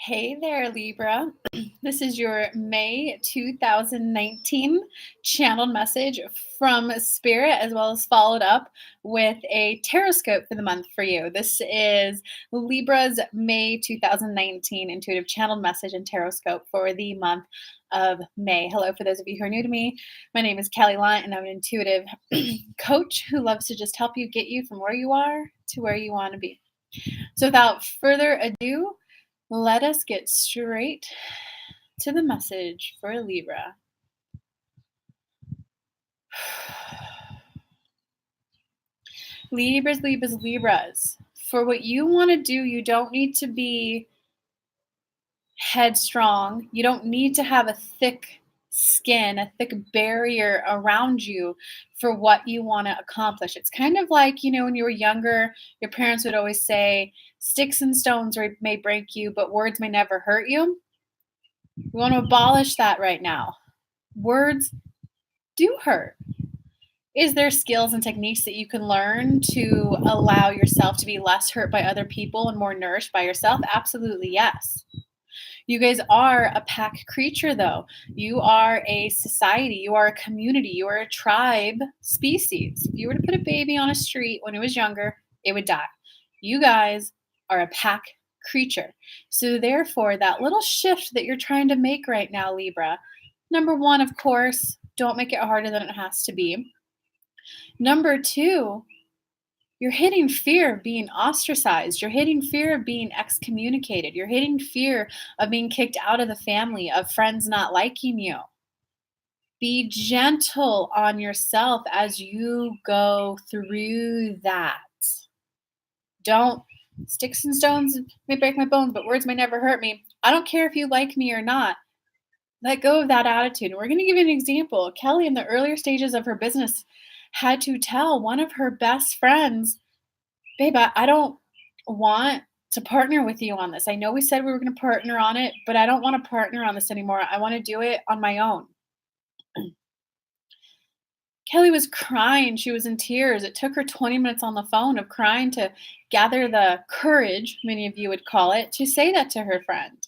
Hey there, Libra. This is your May 2019 channeled message from Spirit, as well as followed up with a Horoscope for the month for you. This is Libra's May 2019 intuitive channeled message and Horoscope for the month of May. Hello, for those of you who are new to me. My name is Kelly Lunt, and I'm an intuitive coach who loves to just help you get you from where you are to where you want to be. So, without further ado, let us get straight to the message for Libra. Libras. For what you want to do, you don't need to be headstrong. You don't need to have a thick skin, a thick barrier around you for what you want to accomplish. It's kind of like, when you were younger, your parents would always say, sticks and stones may break you, but words may never hurt you. We want to abolish that right now. Words do hurt. Is there skills and techniques that you can learn to allow yourself to be less hurt by other people and more nourished by yourself? Absolutely, yes. You guys are a pack creature, though. You are a society. You are a community. You are a tribe species. If you were to put a baby on a street when it was younger, it would die. You guys are a pack creature. So therefore, that little shift that you're trying to make right now, Libra, number one, of course, don't make it harder than it has to be. Number two, you're hitting fear of being ostracized. You're hitting fear of being excommunicated. You're hitting fear of being kicked out of the family, of friends not liking you. Be gentle on yourself as you go through that. Don't, sticks and stones may break my bones, but words may never hurt me. I don't care if you like me or not. Let go of that attitude. And we're going to give you an example. Kelly, in the earlier stages of her business, had to tell one of her best friends, babe, I don't want to partner with you on this. I know we said we were going to partner on it, but I don't want to partner on this anymore. I want to do it on my own. Kelly was crying. She was in tears. It took her 20 minutes on the phone of crying to gather the courage, many of you would call it, to say that to her friend.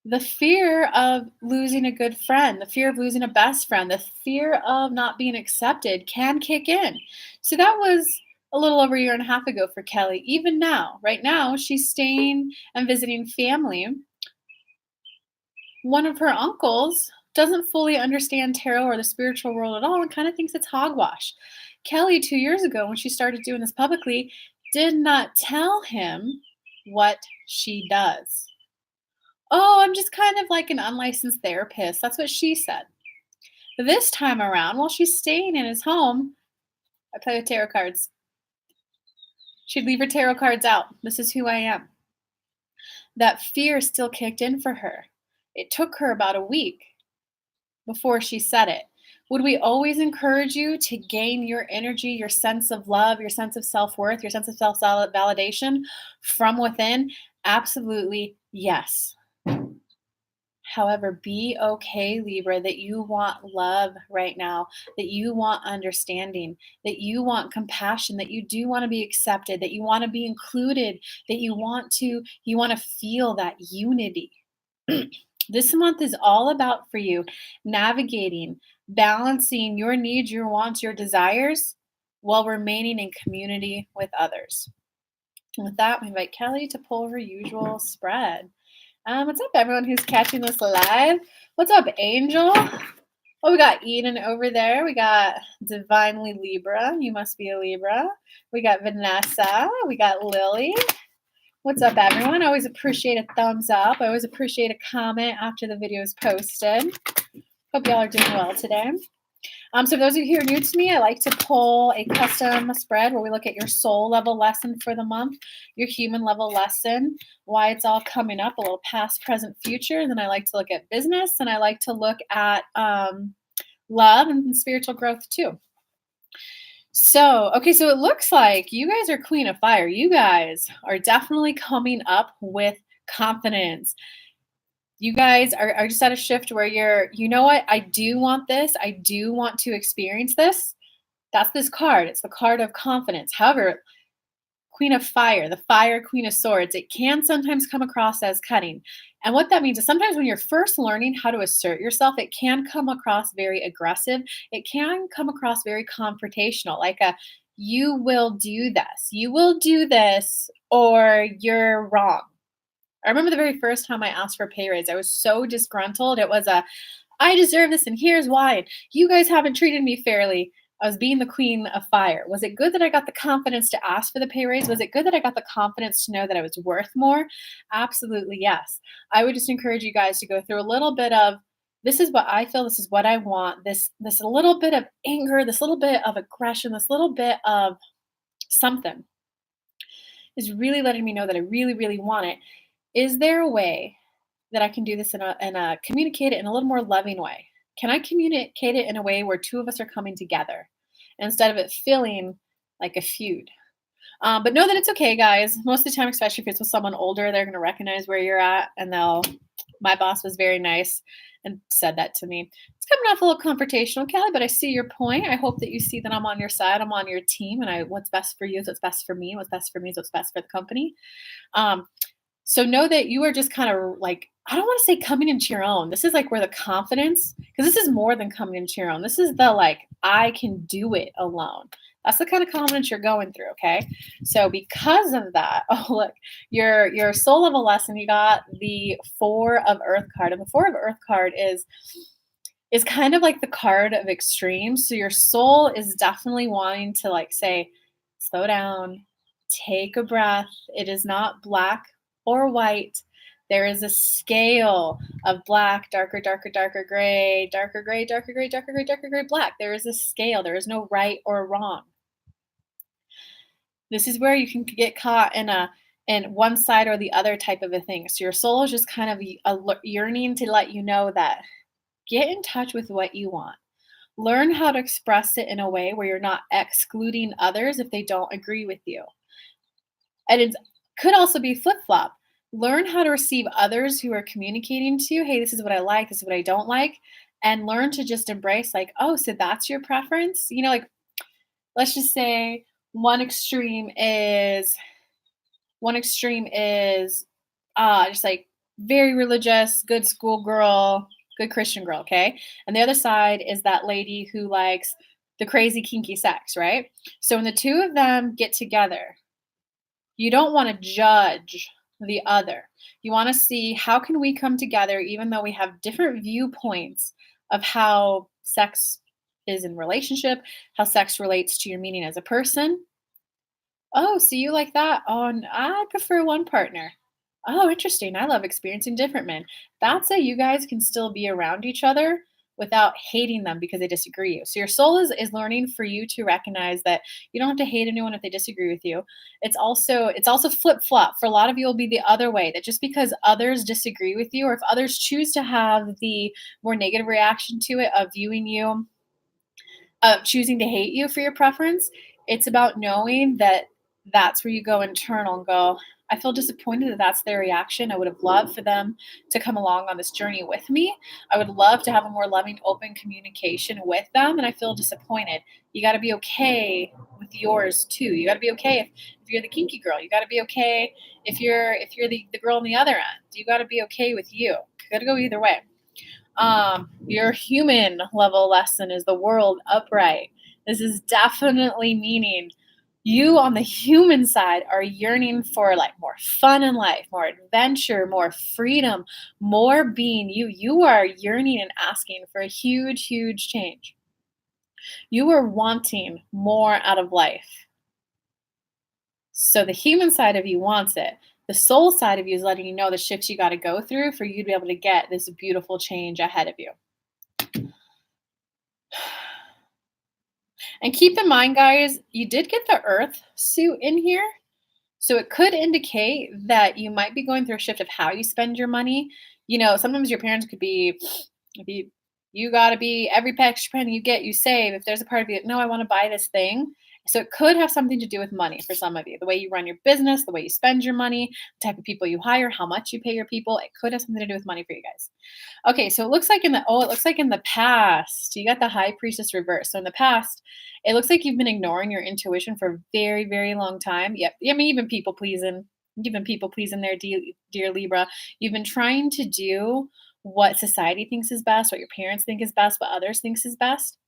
The fear of losing a good friend, the fear of losing a best friend, the fear of not being accepted can kick in. So that was a little over a year and a half ago for Kelly. Even now, right now, she's staying and visiting family. One of her uncles doesn't fully understand tarot or the spiritual world at all and kind of thinks it's hogwash. Kelly, 2 years ago, when she started doing this publicly, did not tell him what she does. Oh, I'm just kind of like an unlicensed therapist. That's what she said. This time around, while she's staying in his home, I play with tarot cards. She'd leave her tarot cards out. This is who I am. That fear still kicked in for her. It took her about a week before she said it. Would we always encourage you to gain your energy, your sense of love, your sense of self-worth, your sense of self-validation from within? Absolutely, yes. However, be okay, Libra, that you want love right now, that you want understanding, that you want compassion, that you do want to be accepted, that you want to be included, that you want to feel that unity. This month is all about for you navigating, balancing your needs, your wants, your desires while remaining in community with others. And with that, we invite Kelly to pull her usual spread. What's up, everyone who's catching this live? What's up, Angel? Oh, we got Eden over there. We got Divinely Libra. You must be a Libra. We got Vanessa. We got Lily. What's up, everyone? I always appreciate a thumbs up. I always appreciate a comment after the video is posted. Hope y'all are doing well today. So for those of you who are new to me, I like to pull a custom spread where we look at your soul level lesson for the month, your human level lesson, why it's all coming up, a little past, present, future. Then I like to look at business, and I like to look at love and spiritual growth too. So it looks like you guys are Queen of Fire. You guys are definitely coming up with confidence. You guys are just at a shift where you're, you know what? I do want this. I do want to experience this. That's this card. It's the card of confidence. However, Queen of Fire, the Fire Queen of Swords, it can sometimes come across as cutting. And what that means is sometimes when you're first learning how to assert yourself, it can come across very aggressive. It can come across very confrontational, like a you will do this. You will do this or you're wrong. I remember the very first time I asked for a pay raise, I was so disgruntled. It was a I deserve this and here's why. And you guys haven't treated me fairly. I was being the queen of fire. Was it good that I got the confidence to ask for the pay raise? Was it good that I got the confidence to know that I was worth more? Absolutely, yes. I would just encourage you guys to go through a little bit of this is what I feel, this is what I want. This a little bit of anger, this little bit of aggression, this little bit of something is really letting me know that I really, really want it. Is there a way that I can do this in a communicate it in a little more loving way? Can I communicate it in a way where two of us are coming together instead of it feeling like a feud? But know that it's okay, guys. Most of the time, especially if it's with someone older, they're going to recognize where you're at, and they'll. My boss was very nice and said that to me. It's coming off a little confrontational, Kelly, but I see your point. I hope that you see that I'm on your side, I'm on your team, and what's best for you is what's best for me. What's best for me is what's best for the company. Um, so know that you are just kind of like, I don't want to say coming into your own. This is like where the confidence, because this is more than coming into your own. This is the like, I can do it alone. That's the kind of confidence you're going through. Okay. So because of that, oh look, your soul level lesson, you got the 4 of Earth card. And the 4 of Earth card is kind of like the card of extremes. So your soul is definitely wanting to like say, slow down, take a breath. It is not black or white. There is a scale of black, darker, darker, darker gray, darker gray, darker gray, darker gray, darker gray, black. There is a scale. There is no right or wrong. This is where you can get caught in one side or the other type of a thing. So your soul is just kind of yearning to let you know that get in touch with what you want. Learn how to express it in a way where you're not excluding others if they don't agree with you. And it could also be flip-flop. Learn how to receive others who are communicating to you, hey, this is what I like, this is what I don't like, and learn to just embrace like, oh, so that's your preference? You know, like let's just say one extreme is just like very religious, good schoolgirl, good Christian girl, okay? And the other side is that lady who likes the crazy kinky sex, right? So when the two of them get together, you don't want to judge the other. You want to see how can we come together even though we have different viewpoints of how sex is in relationship, how sex relates to your meaning as a person. Oh, so you like that? Oh, I prefer one partner. Oh, interesting. I love experiencing different men. That's how you guys can still be around each other without hating them because they disagree you. So your soul is learning for you to recognize that you don't have to hate anyone if they disagree with you. It's also flip-flop. For a lot of you, it'll be the other way, that just because others disagree with you, or if others choose to have the more negative reaction to it of viewing you, choosing to hate you for your preference, it's about knowing that that's where you go internal and go, I feel disappointed that that's their reaction. I would have loved for them to come along on this journey with me. I would love to have a more loving, open communication with them, and I feel disappointed. You got to be okay with yours too. You got to be okay if you're the kinky girl. You got to be okay if you're the girl on the other end. You got to be okay with you. You got to go either way. Your human level lesson is the world upright. This is definitely meaning you on the human side are yearning for like more fun in life, more adventure, more freedom, more being you. You are yearning and asking for a huge, huge change. You are wanting more out of life. So the human side of you wants it. The soul side of you is letting you know the shifts you got to go through for you to be able to get this beautiful change ahead of you. And keep in mind, guys, you did get the Earth suit in here. So it could indicate that you might be going through a shift of how you spend your money. You know, sometimes your parents could be, you got to be every extra penny you get, you save. If there's a part of you, no, I want to buy this thing. So it could have something to do with money for some of you. The way you run your business, the way you spend your money, the type of people you hire, how much you pay your people. It could have something to do with money for you guys. Okay, so it looks like in the past, you got the high priestess reverse. So in the past, it looks like you've been ignoring your intuition for a very, very long time. Yep. I mean, you've been people pleasing there, dear Libra. You've been trying to do what society thinks is best, what your parents think is best, what others thinks is best.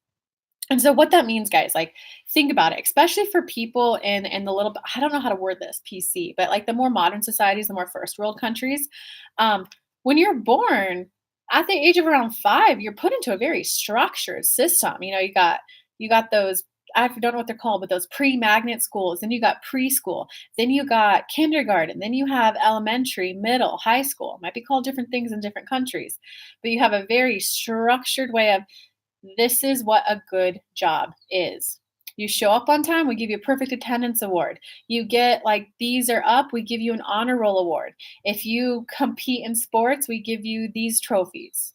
And so what that means, guys, like think about it, especially for people in the little bit, I don't know how to word this PC, but like the more modern societies, the more first world countries, um, when you're born at the age of around 5, you're put into a very structured system. You got those, I don't know what they're called, but those pre-magnet schools, then you got preschool, then you got kindergarten, then you have elementary, middle, high school. Might be called different things in different countries, but you have a very structured way of this is what a good job is. You show up on time, we give you a perfect attendance award. You get like B's are up, we give you an honor roll award. If you compete in sports, we give you these trophies.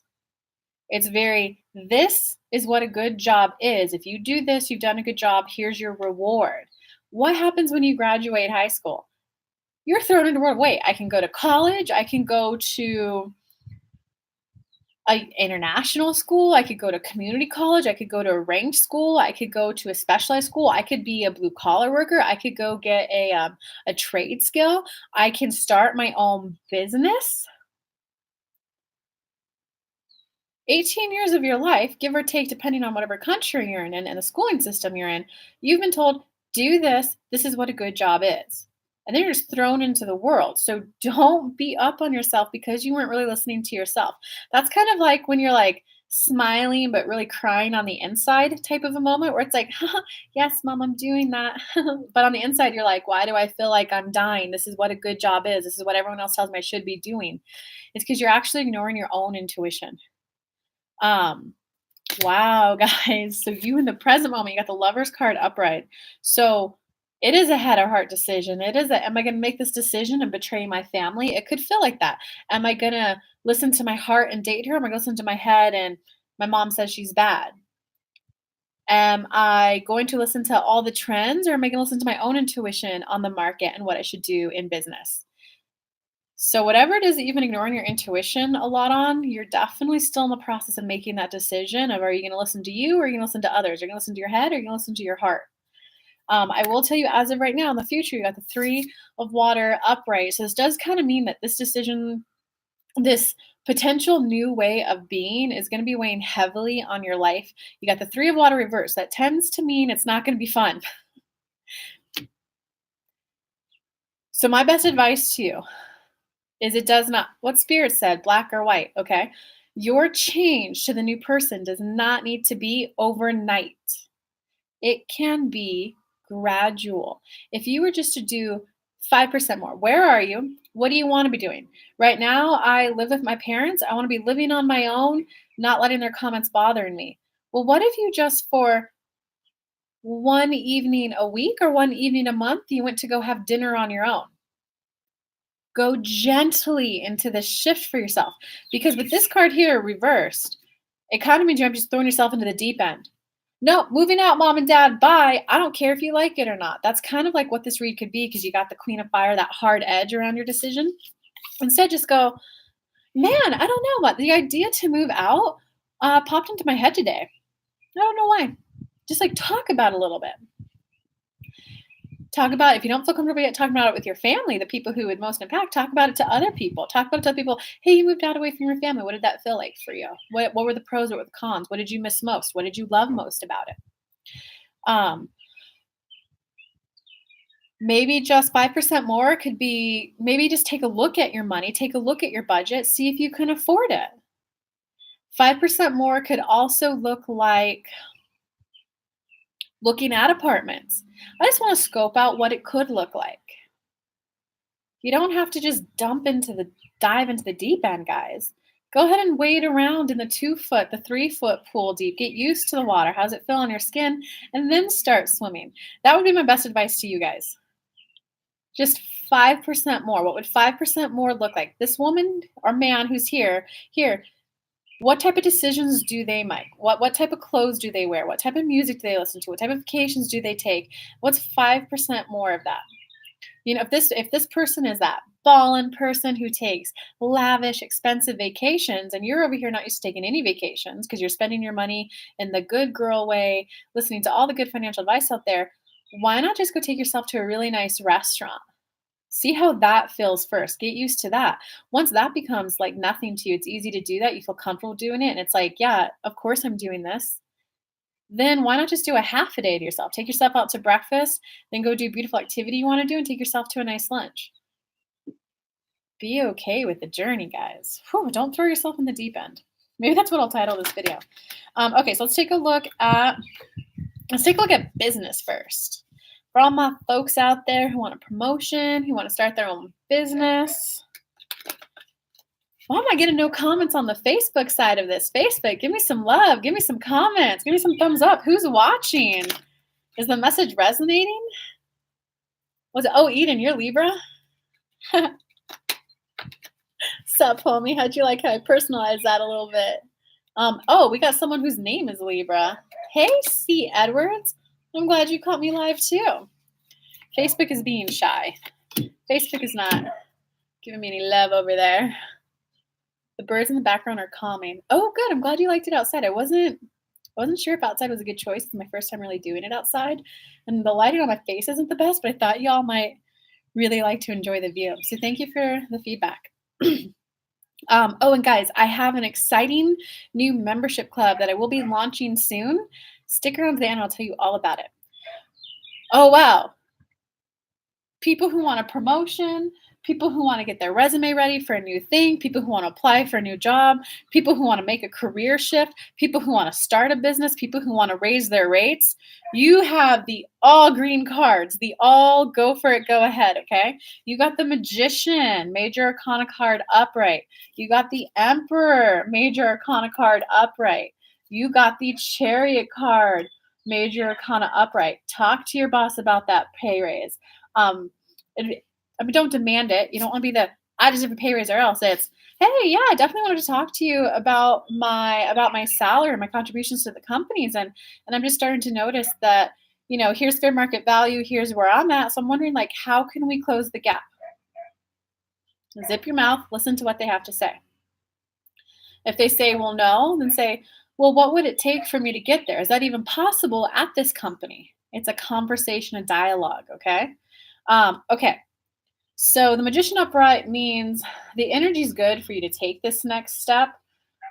It's very, this is what a good job is. If you do this, you've done a good job. Here's your reward. What happens when you graduate high school? You're thrown into the world. Wait, I can go to college. I can go to a international school, I could go to community college, I could go to a ranked school, I could go to a specialized school, I could be a blue collar worker, I could go get a trade skill, I can start my own business. 18 years of your life, give or take, depending on whatever country you're in and the schooling system you're in, you've been told, do this. This is what a good job is. And then you're just thrown into the world. So don't be up on yourself because you weren't really listening to yourself. That's kind of like when you're like smiling, but really crying on the inside type of a moment where it's like, yes, mom, I'm doing that. But on the inside, you're like, why do I feel like I'm dying? This is what a good job is. This is what everyone else tells me I should be doing. It's because you're actually ignoring your own intuition. Um, wow, guys. So you in the present moment, you got the Lover's card upright. So it is a head or heart decision. Am I going to make this decision and betray my family? It could feel like that. Am I going to listen to my heart and date her? Am I going to listen to my head and my mom says she's bad? Am I going to listen to all the trends or am I going to listen to my own intuition on the market and what I should do in business? So whatever it is that you've been ignoring your intuition a lot on, you're definitely still in the process of making that decision of are you going to listen to you or are you going to listen to others? Are you going to listen to your head or are you going to listen to your heart? I will tell you as of right now in the future, you got the 3 of water upright. So this does kind of mean that this decision, this potential new way of being is going to be weighing heavily on your life. You got the 3 of water reverse. That tends to mean it's not going to be fun. So my best advice to you is it does not, what spirit said, black or white, okay? Your change to the new person does not need to be overnight. It can be gradual. If you were just to do 5% more, where are you? What do you want to be doing? Right now, I live with my parents. I want to be living on my own, not letting their comments bothering me. Well, what if you just for one evening a week or one evening a month, you went to go have dinner on your own? Go gently into the shift for yourself. Because with this card here reversed, it kind of means you're just throwing yourself into the deep end. No, moving out, mom and dad, bye. I don't care if you like it or not. That's kind of like what this read could be because you got the Queen of Fire, that hard edge around your decision. Instead, just go, man, I don't know what. The idea to move out popped into my head today. I don't know why. Just like talk about it a little bit. Talk about, if you don't feel comfortable yet talking about it with your family, the people who would most impact, talk about it to other people. Talk about it to other people. Hey, you moved out away from your family. What did that feel like for you? What were the pros? What were the cons? What did you miss most? What did you love most about it? Maybe just 5% more could be, maybe just take a look at your money, take a look at your budget, see if you can afford it. 5% more could also look like looking at apartments. I just want to scope out what it could look like. You don't have to just dive into the deep end, guys. Go ahead and wade around in the 2-foot, the 3-foot pool deep. Get used to the water. How's it feel on your skin? And then start swimming. That would be my best advice to you guys. Just 5% more. What would 5% more look like? This woman or man who's here, What type of decisions do they make? What type of clothes do they wear? What type of music do they listen to? What type of vacations do they take? What's 5% more of that? If this person is that ballin' person who takes lavish, expensive vacations, and you're over here not used to taking any vacations because you're spending your money in the good girl way, listening to all the good financial advice out there, why not just go take yourself to a really nice restaurant? See how that feels first. Get used to that. Once that becomes like nothing to you, it's easy to do that. You feel comfortable doing it. And it's like, yeah, of course I'm doing this. Then why not just do a half a day to yourself? Take yourself out to breakfast, then go do a beautiful activity you want to do and take yourself to a nice lunch. Be okay with the journey, guys. Whew, don't throw yourself in the deep end. Maybe that's what I'll title this video. Okay, so let's take a look at business first. For all my folks out there who want a promotion, who want to start their own business. Why am I getting no comments on the Facebook side of this? Facebook, give me some love. Give me some comments. Give me some thumbs up. Who's watching? Is the message resonating? Was it, oh, Eden, you're Libra? Sup, homie? How'd you like how I personalized that a little bit? Oh, we got someone whose name is Libra. Hey, C. Edwards. I'm glad you caught me live too. Facebook is being shy. Facebook is not giving me any love over there. The birds in the background are calming. Oh, good. I'm glad you liked it outside. I wasn't sure if outside was a good choice. It's my first time really doing it outside. And the lighting on my face isn't the best, but I thought y'all might really like to enjoy the view. So thank you for the feedback. Oh, and guys, I have an exciting new membership club that I will be launching soon. Stick around to the end, I'll tell you all about it. Oh, wow. People who want a promotion, people who want to get their resume ready for a new thing, people who want to apply for a new job, people who want to make a career shift, people who want to start a business, people who want to raise their rates. You have the all green cards, the all go for it, go ahead, okay? You got the Magician, Major Arcana card upright. You got the Emperor, Major Arcana card upright. You got the Chariot card, Major Arcana upright. Talk to your boss about that pay raise. Don't demand it. You don't want to be the I deserve a pay raise or else. It's hey, yeah, I definitely wanted to talk to you about my salary and my contributions to the companies, and I'm just starting to notice that here's fair market value, here's where I'm at. So I'm wondering like how can we close the gap? Zip your mouth, listen to what they have to say. If they say, well, no, then say, well, what would it take for me to get there? Is that even possible at this company? It's a conversation, a dialogue, okay? Okay. So the Magician upright means the energy is good for you to take this next step.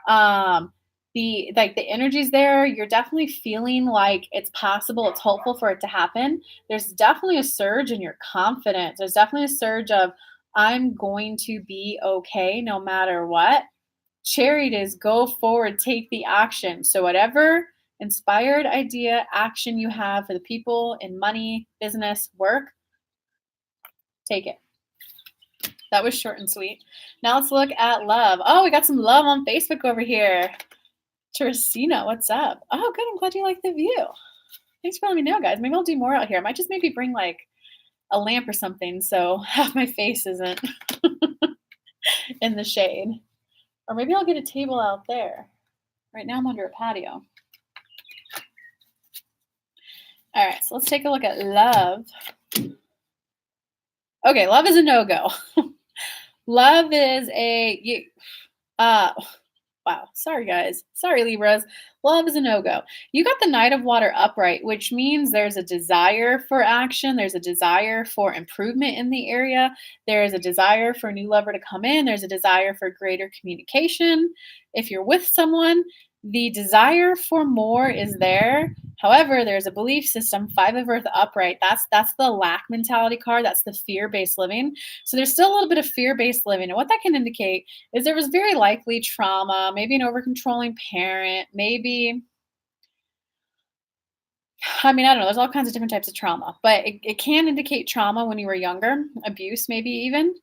The energy's there. You're definitely feeling like it's possible. It's hopeful for it to happen. There's definitely a surge in your confidence. There's definitely a surge of I'm going to be okay no matter what. Chariot is go forward, take the action. So whatever inspired idea, action you have for the people in money, business, work, take it. That was short and sweet. Now let's look at love. Oh, we got some love on Facebook over here. Teresina, what's up? Oh, good. I'm glad you like the view. Thanks for letting me know, guys. Maybe I'll do more out here. I might just maybe bring like a lamp or something so half my face isn't in the shade. Or maybe I'll get a table out there. Right now I'm under a patio. All right, so let's take a look at love. Okay, love is a no-go. Love is wow. Sorry, guys. Sorry, Libras. Love is a no-go. You got the Knight of Water upright, which means there's a desire for action. There's a desire for improvement in the area. There's a desire for a new lover to come in. There's a desire for greater communication. If you're with someone, the desire for more is there. However, there's a belief system, 5 of Earth upright. That's the lack mentality card. That's the fear-based living. So there's still a little bit of fear-based living. And what that can indicate is there was very likely trauma, maybe an over-controlling parent, maybe, I don't know. There's all kinds of different types of trauma. But it can indicate trauma when you were younger, abuse maybe even.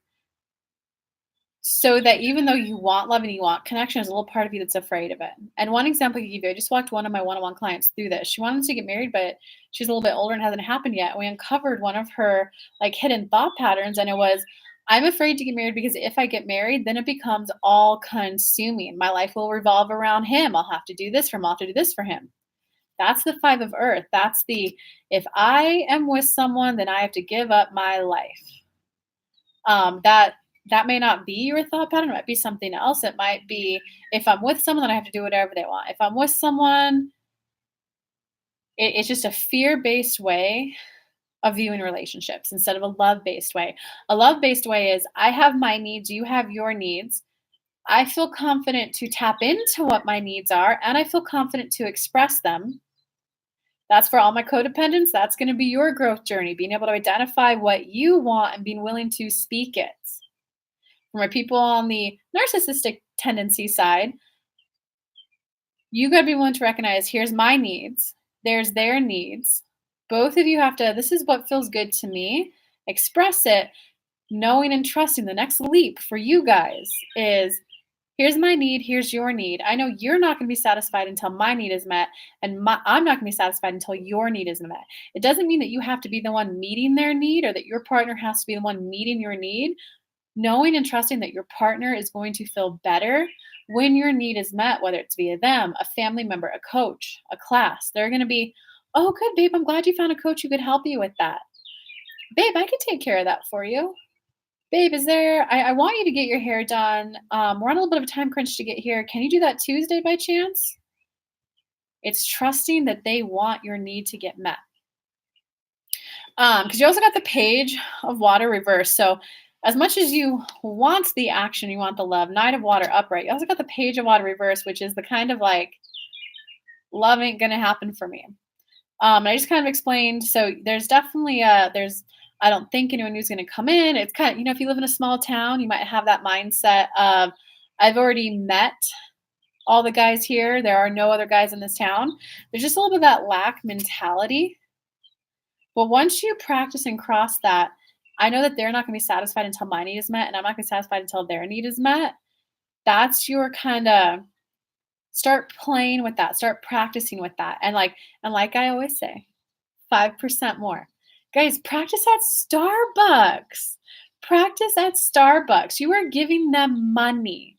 So that even though you want love and you want connection, there's a little part of you that's afraid of it. And one example I give you, I just walked one of my one-on-one clients through this. She wanted to get married, but she's a little bit older and hasn't happened yet. We uncovered one of her like hidden thought patterns, and it was, I'm afraid to get married because if I get married, then it becomes all consuming. My life will revolve around him. I'll have to do this for him. I'll have to do this for him. That's the 5 of earth. That's the if I am with someone, then I have to give up my life. That may not be your thought pattern. It might be something else. It might be if I'm with someone, then I have to do whatever they want. If I'm with someone, it's just a fear-based way of viewing relationships instead of a love-based way. A love-based way is I have my needs, you have your needs. I feel confident to tap into what my needs are, and I feel confident to express them. That's for all my codependents. That's going to be your growth journey, being able to identify what you want and being willing to speak it. For my people on the narcissistic tendency side, you got to be willing to recognize here's my needs, there's their needs. Both of you have to, this is what feels good to me. Express it, knowing and trusting the next leap for you guys is here's my need, here's your need. I know you're not going to be satisfied until my need is met, and I'm not going to be satisfied until your need is met. It doesn't mean that you have to be the one meeting their need or that your partner has to be the one meeting your need. Knowing and trusting that your partner is going to feel better when your need is met, whether it's via them, a family member, a coach, a class. They're going to be, oh, good, babe, I'm glad you found a coach who could help you with that. Babe, I could take care of that for you. Babe, I want you to get your hair done. We're on a little bit of a time crunch to get here. Can you do that Tuesday by chance? It's trusting that they want your need to get met. Because you also got the Page of Water reversed. So as much as you want the action, you want the love, Knight of Water upright, you also got the Page of Water reversed, which is the kind of like, love ain't going to happen for me. And I just kind of explained, so there's definitely I don't think anyone who's going to come in. It's kind of, if you live in a small town, you might have that mindset of, I've already met all the guys here. There are no other guys in this town. There's just a little bit of that lack mentality. But once you practice and cross that, I know that they're not going to be satisfied until my need is met, and I'm not going to be satisfied until their need is met. That's your kind of start playing with that, start practicing with that. And like I always say, 5% more. Guys, practice at Starbucks. Practice at Starbucks. You are giving them money.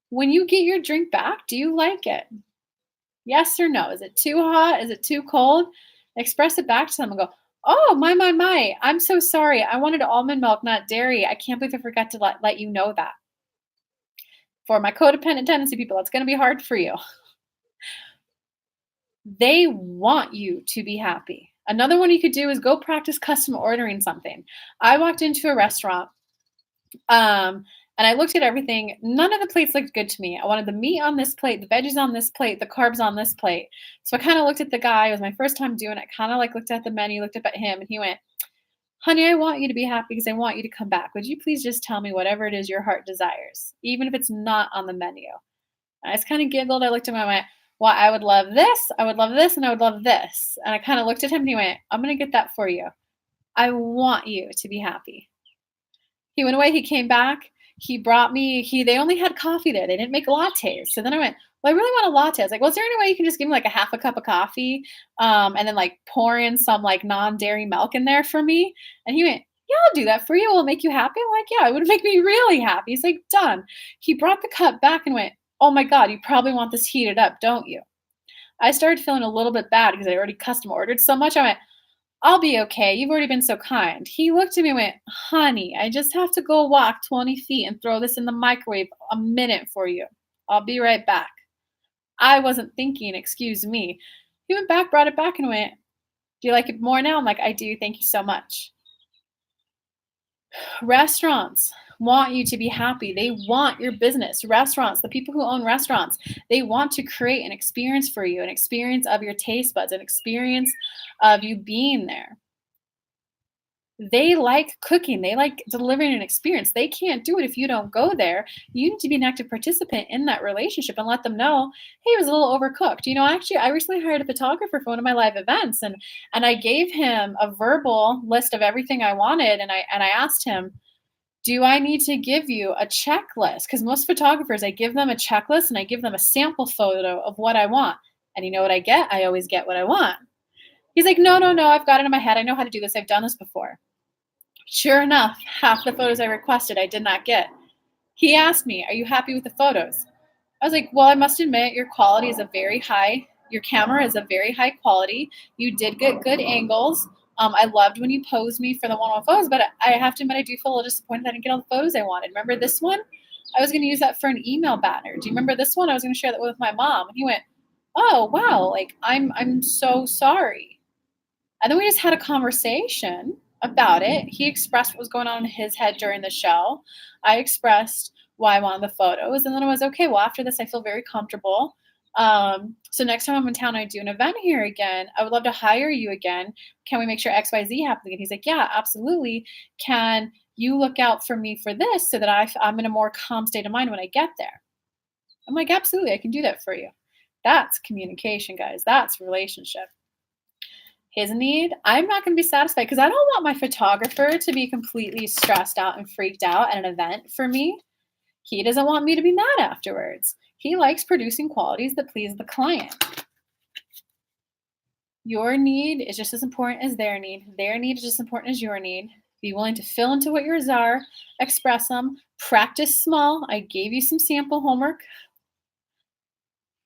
When you get your drink back, do you like it? Yes or no? Is it too hot? Is it too cold? Express it back to them and go, oh, my. I'm so sorry. I wanted almond milk, not dairy. I can't believe I forgot to let you know that. For my codependent tendency people, that's going to be hard for you. They want you to be happy. Another one you could do is go practice custom ordering something. I walked into a restaurant and I looked at everything. None of the plates looked good to me. I wanted the meat on this plate, the veggies on this plate, the carbs on this plate. So I kind of looked at the guy. It was my first time doing it. Kind of like looked at the menu, looked up at him, and he went, honey, I want you to be happy because I want you to come back. Would you please just tell me whatever it is your heart desires, even if it's not on the menu? And I just kind of giggled. I looked at him and I went, well, I would love this, I would love this, and I would love this. And I kind of looked at him and he went, I'm going to get that for you. I want you to be happy. He went away. He came back. He brought me, they only had coffee there. They didn't make lattes. So then I went, well, I really want a latte. I was like, well, is there any way you can just give me like a half a cup of coffee and then like pour in some like non-dairy milk in there for me? And he went, yeah, I'll do that for you. Will it make you happy? I'm like, yeah, it would make me really happy. He's like, done. He brought the cup back and went, oh my God, you probably want this heated up, don't you? I started feeling a little bit bad because I already custom ordered so much. I went, I'll be okay. You've already been so kind. He looked at me and went, honey, I just have to go walk 20 feet and throw this in the microwave a minute for you. I'll be right back. I wasn't thinking, excuse me. He went back, brought it back and went, do you like it more now? I'm like, I do. Thank you so much. Restaurants want you to be happy. They want your business. Restaurants, the people who own restaurants, they want to create an experience for you, an experience of your taste buds, an experience of you being there. They like cooking. They like delivering an experience. They can't do it if you don't go there. You need to be an active participant in that relationship and let them know, hey, it was a little overcooked. Actually, I recently hired a photographer for one of my live events, and I gave him a verbal list of everything I wanted, and I asked him, do I need to give you a checklist? Because most photographers, I give them a checklist and I give them a sample photo of what I want. And you know what I get? I always get what I want. He's like, no, I've got it in my head. I know how to do this. I've done this before. Sure enough, half the photos I requested I did not get. He asked me, "Are you happy with the photos?" I was like, "Well, I must admit your camera is a very high quality. You did get good angles. I loved when you posed me for the one-on-one photos, but I have to admit I do feel a little disappointed that I didn't get all the photos I wanted. Remember this one? I was going to use that for an email banner. Do you remember this one? I was going to share that with my mom." And he went, "Oh, wow, like I'm so sorry." And then we just had a conversation about it. He expressed what was going on in his head during the show. I expressed why I wanted the photos. And then I was okay. Well, after this, I feel very comfortable. So next time I'm in town, I do an event here again. I would love to hire you again. Can we make sure XYZ happens again? He's like, "Yeah, absolutely. Can you look out for me for this so that I'm in a more calm state of mind when I get there?" I'm like, "Absolutely. I can do that for you." That's communication, guys. That's relationship. His need, I'm not going to be satisfied because I don't want my photographer to be completely stressed out and freaked out at an event for me. He doesn't want me to be mad afterwards. He likes producing qualities that please the client. Your need is just as important as their need. Their need is just as important as your need. Be willing to fill into what yours are, express them, practice small. I gave you some sample homework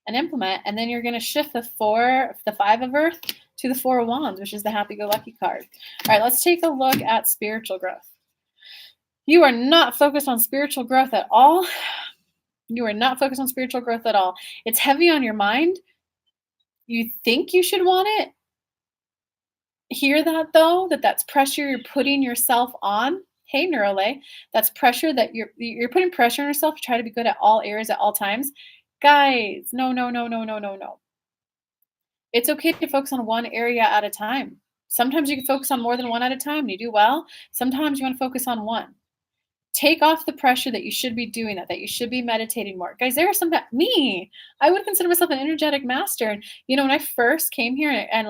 and implement, and then you're going to shift the five of earth to the four of wands, which is the happy-go-lucky card. All right, let's take a look at spiritual growth. You are not focused on spiritual growth at all. You are not focused on spiritual growth at all. It's heavy on your mind. You think you should want it. Hear that though, that's pressure you're putting yourself on. Hey, Neuralay, that's pressure that you're putting pressure on yourself to try to be good at all areas at all times. Guys, no, no, no, no, no, no, no. It's okay to focus on one area at a time. Sometimes you can focus on more than one at a time and you do well. Sometimes you want to focus on one. Take off the pressure that you should be doing that you should be meditating more. Guys, there are some that me, I would consider myself an energetic master. And, when I first came here and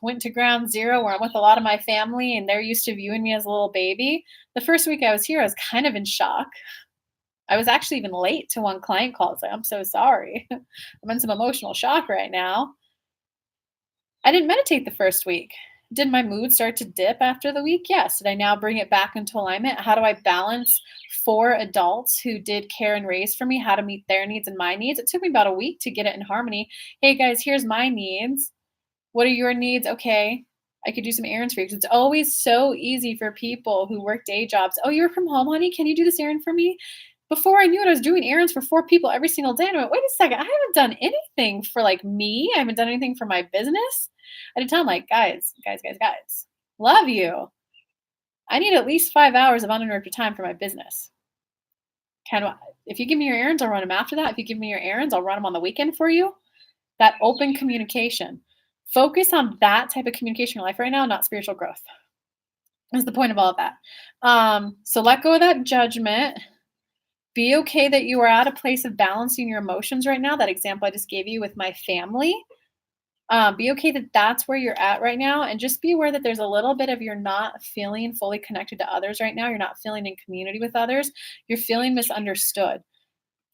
went to ground zero where I'm with a lot of my family and they're used to viewing me as a little baby. The first week I was here, I was kind of in shock. I was actually even late to one client call. It's like, "I'm so sorry. I'm in some emotional shock right now." I didn't meditate the first week. Did my mood start to dip after the week? Yes. Did I now bring it back into alignment? How do I balance four adults who did care and raise for me, how to meet their needs and my needs? It took me about a week to get it in harmony. Hey guys, here's my needs. What are your needs? Okay. I could do some errands for you. 'Cause it's always so easy for people who work day jobs. "Oh, you're from home, honey. Can you do this errand for me?" Before I knew it, I was doing errands for four people every single day. And I went, "Wait a second. I haven't done anything for me. I haven't done anything for my business." I did tell them, like, guys, love you. I need at least 5 hours of uninterrupted time for my business. If you give me your errands, I'll run them after that. If you give me your errands, I'll run them on the weekend for you. That open communication. Focus on that type of communication in your life right now, not spiritual growth. Is the point of all of that. So let go of that judgment. Be okay that you are at a place of balancing your emotions right now. That example I just gave you with my family. Be okay that that's where you're at right now. And just be aware that there's a little bit of you're not feeling fully connected to others right now. You're not feeling in community with others. You're feeling misunderstood.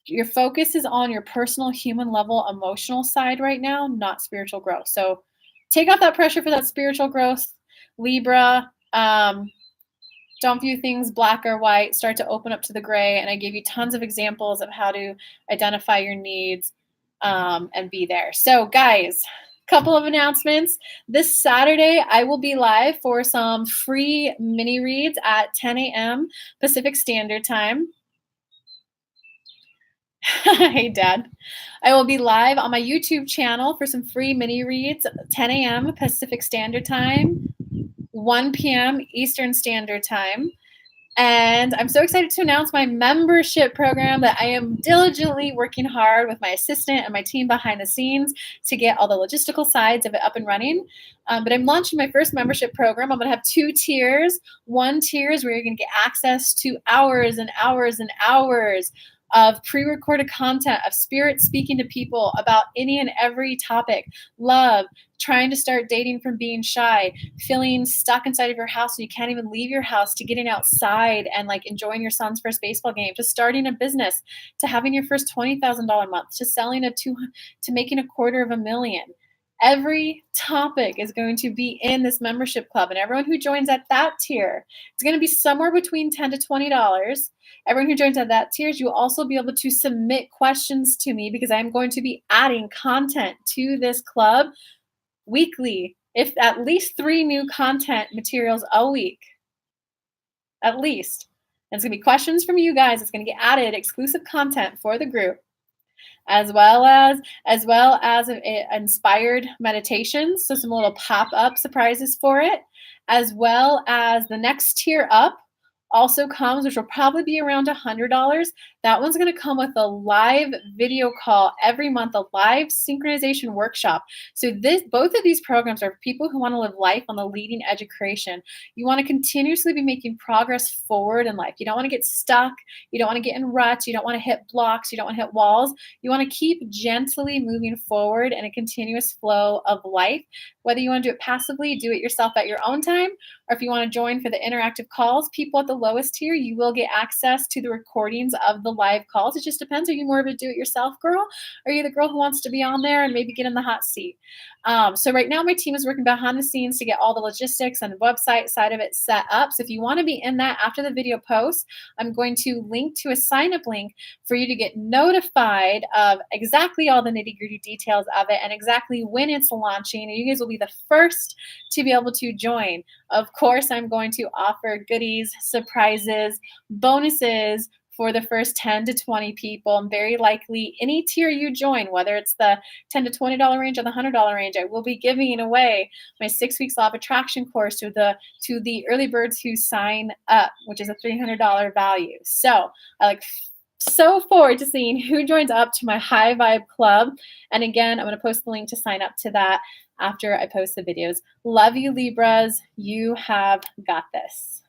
Your focus is on your personal human level emotional side right now, not spiritual growth. So take off that pressure for that spiritual growth, Libra. Don't view things black or white. Start to open up to the gray. And I gave you tons of examples of how to identify your needs and be there. So guys, couple of announcements. This Saturday, I will be live for some free mini reads at 10 a.m. Pacific Standard Time. Hey, Dad. I will be live on my YouTube channel for some free mini reads, 10 a.m. Pacific Standard Time, 1 p.m. Eastern Standard Time. And I'm so excited to announce my membership program that I am diligently working hard with my assistant and my team behind the scenes to get all the logistical sides of it up and running. But I'm launching my first membership program. I'm going to have 2 tiers. One tier is where you're going to get access to hours and hours and hours of pre-recorded content of spirit speaking to people about any and every topic: love, trying to start dating from being shy, feeling stuck inside of your house so you can't even leave your house, to getting outside and enjoying your son's first baseball game, to starting a business, to having your first $20,000 month, to selling to making $250,000. Every topic is going to be in this membership club, and everyone who joins at that tier, it's going to be somewhere between $10 to $20. Everyone who joins at that tier, you'll also be able to submit questions to me because I'm going to be adding content to this club weekly, if at least 3 new content materials a week, at least. And it's going to be questions from you guys. It's going to get added exclusive content for the group, as well as inspired meditations, so some little pop-up surprises for it, as well as the next tier up also comes, which will probably be around $100. That one's going to come with a live video call every month, a live synchronization workshop. So both of these programs are for people who want to live life on the leading edge of creation. You want to continuously be making progress forward in life. You don't want to get stuck. You don't want to get in ruts. You don't want to hit blocks. You don't want to hit walls. You want to keep gently moving forward in a continuous flow of life. Whether you want to do it passively, do it yourself at your own time, or if you want to join for the interactive calls, people at the lowest tier, you will get access to the recordings of the live calls. It just depends. Are you more of a do-it-yourself girl? Or are you the girl who wants to be on there and maybe get in the hot seat? So right now my team is working behind the scenes to get all the logistics and the website side of it set up. So if you want to be in that after the video post, I'm going to link to a sign-up link for you to get notified of exactly all the nitty-gritty details of it and exactly when it's launching. And you guys will be the first to be able to join. Of course, I'm going to offer goodies, surprises, bonuses for the first 10 to 20 people, and very likely any tier you join, whether it's the $10 to $20 range or the $100 range, I will be giving away my 6 weeks law of attraction course to the early birds who sign up, which is a $300 value. So I look so forward to seeing who joins up to my High Vibe Club. And again, I'm going to post the link to sign up to that after I post the videos. Love you, Libras. You have got this.